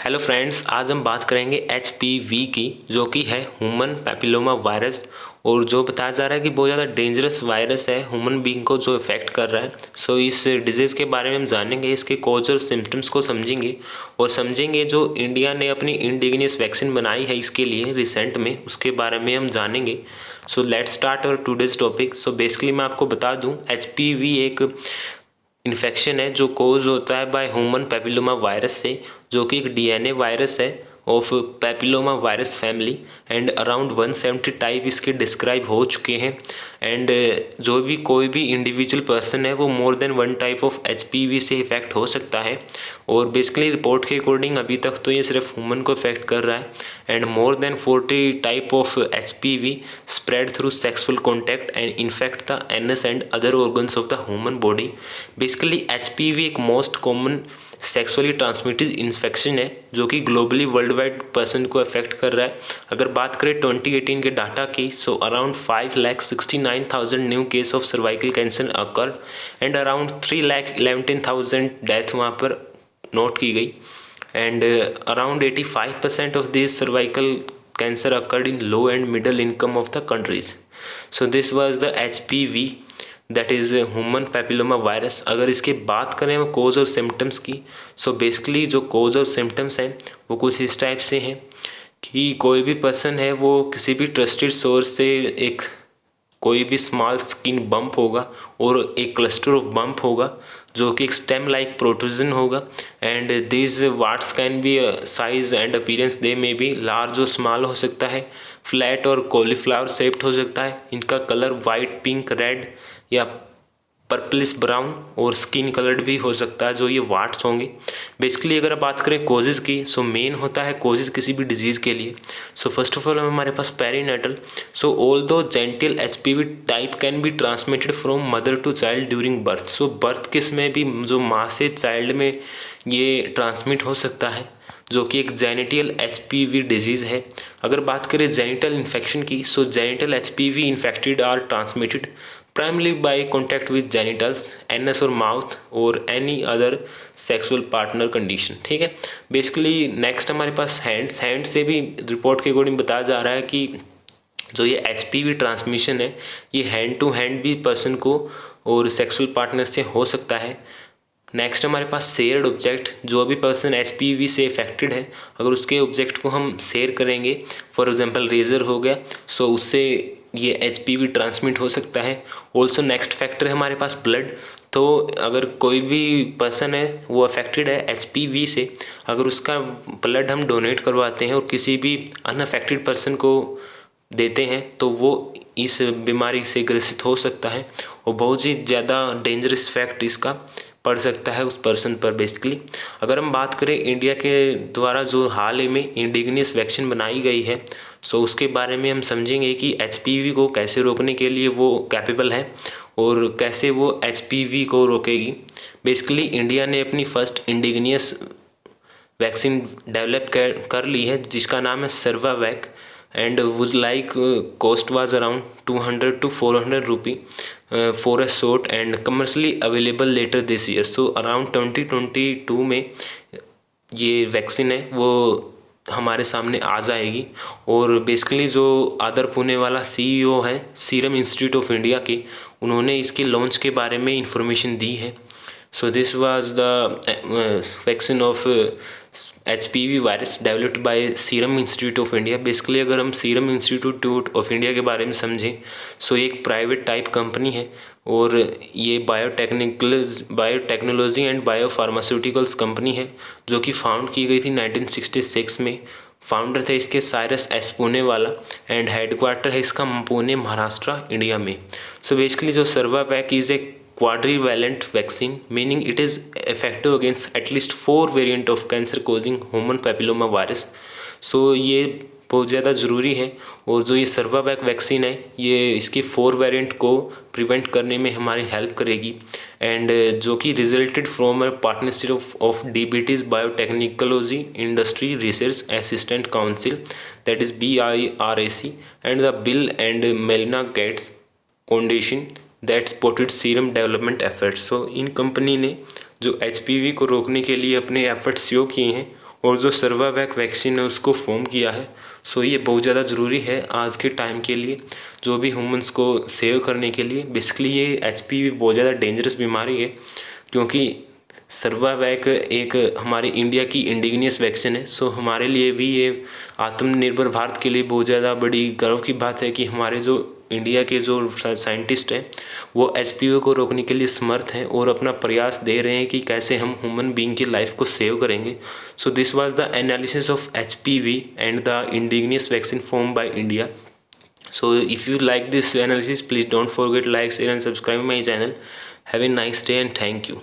Hello friends, आज हम बात करेंगे HPV की, जो कि है ह्यूमन पैपिलोमा वायरस। और जो बताया जा रहा है कि बहुत ज़्यादा डेंजरस वायरस है, ह्यूमन बीइंग को जो इफेक्ट कर रहा है। सो इस डिजीज़ के बारे में हम जानेंगे, इसके कॉज और सिम्टम्स को समझेंगे और समझेंगे जो इंडिया ने अपनी इंडिजिनियस वैक्सीन बनाई है इसके लिए रिसेंट में, उसके बारे में हम जानेंगे। सो लेट्स स्टार्ट और टुडेज टॉपिक। सो बेसिकली मैं आपको बता दूं, HPV एक इन्फेक्शन है जो कोज होता है बाय ह्यूमन पैपिलोमा वायरस से, जो कि एक DNA वायरस है of papilloma virus family. And around 170 type इसके डिस्क्राइब हो चुके हैं। एंड जो भी कोई भी इंडिविजुअल पर्सन है वो more than one type of HPV से इफेक्ट हो सकता है। और बेसिकली रिपोर्ट के अकॉर्डिंग अभी तक तो ये सिर्फ ह्यूमन को इफेक्ट कर रहा है। And more than 40 type of HPV spread through sexual contact and infect the anus and other organs of the human body. Basically HPV एक most common sexually transmitted infection है जो कि ग्लोबली वर्ल्ड वाइड पर्सन को affect कर रहा है। अगर बात करें 2018 के डाटा की, so around 5,69,000 new case of cervical cancer occur and around 3,11,000 death वहाँ पर नोट की गई। And around 85% of this cervical cancer occurred in low and middle income of the countries. So this was the HPV, that is human papilloma virus. अगर इसकी बात करें वो कोज और सिम्टम्स की, सो बेसिकली जो कोज और सिम्टम्स हैं वो कुछ इस टाइप से हैं कि कोई भी पर्सन है वो किसी भी ट्रस्टेड सोर्स से एक कोई भी स्मॉल स्किन बम्प होगा और एक क्लस्टर ऑफ बम्प होगा जो कि एक स्टेम लाइक प्रोट्रूजन होगा। And this warts can be size and appearance, they may be large और स्मॉल हो सकता है, फ्लैट और कॉलीफ्लावर शेप्ड हो सकता है। इनका कलर वाइट, पिंक, रेड या पर्पलिश ब्राउन और स्किन कलर्ड भी हो सकता है जो ये वाट्स होंगे। बेसिकली अगर आप बात करें कोजेज़ की, सो मेन होता है कोजेज़ किसी भी डिजीज़ के लिए। सो फर्स्ट ऑफ ऑल हमारे पास perinatal. So although genital HPV type can be transmitted from mother to child during birth. So birth किस में भी जो माँ से चाइल्ड में ये ट्रांसमिट हो सकता है, जो कि एक जेनिटल HPV डिजीज़ है। अगर बात करें जेनिटल इन्फेक्शन की, so genital HPV infected are transmitted primarily by contact with genitals, anus और माउथ और any other sexual partner condition. ठीक है। बेसिकली नेक्स्ट हमारे पास हैंड्स। हैंड से भी रिपोर्ट के अकॉर्डिंग बताया जा रहा है कि जो ये HPV ट्रांसमिशन है ये हैंड टू हैंड भी पर्सन को और सेक्सुअल पार्टनर से हो सकता है। नेक्स्ट हमारे पास शेयर्ड ऑब्जेक्ट। जो भी पर्सन HPV से इफेक्टेड है, अगर उसके ऑब्जेक्ट को हम शेयर करेंगे, फॉर एग्जांपल रेजर हो गया, सो उससे ये HPV ट्रांसमिट हो सकता है। ऑल्सो नेक्स्ट फैक्टर है हमारे पास ब्लड। तो अगर कोई भी पर्सन है वो अफेक्टेड है HPV से, अगर उसका ब्लड हम डोनेट करवाते हैं और किसी भी अनअफेक्टेड पर्सन को देते हैं तो वो इस बीमारी से ग्रसित हो सकता है और बहुत ही ज़्यादा डेंजरस इफेक्ट इसका पड़ सकता है उस पर्सन पर। बेसिकली अगर हम बात करें इंडिया के द्वारा जो हाल ही में इंडिजिनियस वैक्सीन बनाई गई है, सो उसके बारे में हम समझेंगे कि HPV को कैसे रोकने के लिए वो कैपेबल है और कैसे वो HPV को रोकेगी। बेसिकली इंडिया ने अपनी फर्स्ट इंडिजिनियस वैक्सीन डेवलप कर ली है जिसका नाम है Cervavac and was like cost was around 200 to 400 rupee for a shot and commercially available later this year. So around 2022 में ये वैक्सीन है वो हमारे सामने आ जाएगी। और बेसिकली जो आदर पुणे वाला CEO है सीरम इंस्टीट्यूट ऑफ इंडिया के, उन्होंने इसके लॉन्च के बारे में इंफॉर्मेशन दी है। So this was the vaccine of HPV virus developed by Serum Institute of India। Basically अगर हम सीरम इंस्टीट्यूट ऑफ इंडिया के बारे में समझें, सो एक प्राइवेट टाइप कंपनी है और ये बायोटेक्नोलॉजी एंड बायोफार्मास्यूटिकल्स कंपनी है जो कि फाउंड की गई थी 1966 में। फाउंडर थे इसके साइरस एस पूनेवाला एंड हेडक्वार्टर है इसका पुणे, महाराष्ट्र, इंडिया में। सो बेसिकली जो Cervavac is a quadrivalent vaccine, meaning it is effective against at least 4 variant of cancer causing human papilloma virus। सो ये बहुत ज़्यादा ज़रूरी है। और जो ये सर्वावैक वैक्सीन है ये इसके 4 वेरिएंट को प्रिवेंट करने में हमारी हेल्प करेगी। एंड जो कि resulted from a partnership of DBT's biotechnology industry research assistant council, that is BIRAC, and the Bill and Melinda Gates Foundation that supported serum development efforts. So इन company ने जो HPV को रोकने के लिए अपने एफर्ट्स शो किए हैं और जो सर्वावैक वैक्सीन है उसको फॉर्म किया है। सो ये बहुत ज़्यादा ज़रूरी है आज के टाइम के लिए, जो भी ह्यूमंस को सेव करने के लिए। बेसिकली ये HPV बहुत ज़्यादा डेंजरस बीमारी है, क्योंकि सर्वावैक एक हमारी इंडिया की इंडिजिनियस वैक्सीन है। सो हमारे लिए भी ये आत्मनिर्भर भारत के लिए बहुत ज़्यादा बड़ी गर्व की बात है कि हमारे जो इंडिया के जो साइंटिस्ट हैं वो HPV को रोकने के लिए समर्थ हैं और अपना प्रयास दे रहे हैं कि कैसे हम ह्यूमन बीइंग की लाइफ को सेव करेंगे। So this was the analysis of HPV and the indigenous vaccine form by India. So if you like this analysis, please don't forget like, share and subscribe my channel. Have a nice day and thank you.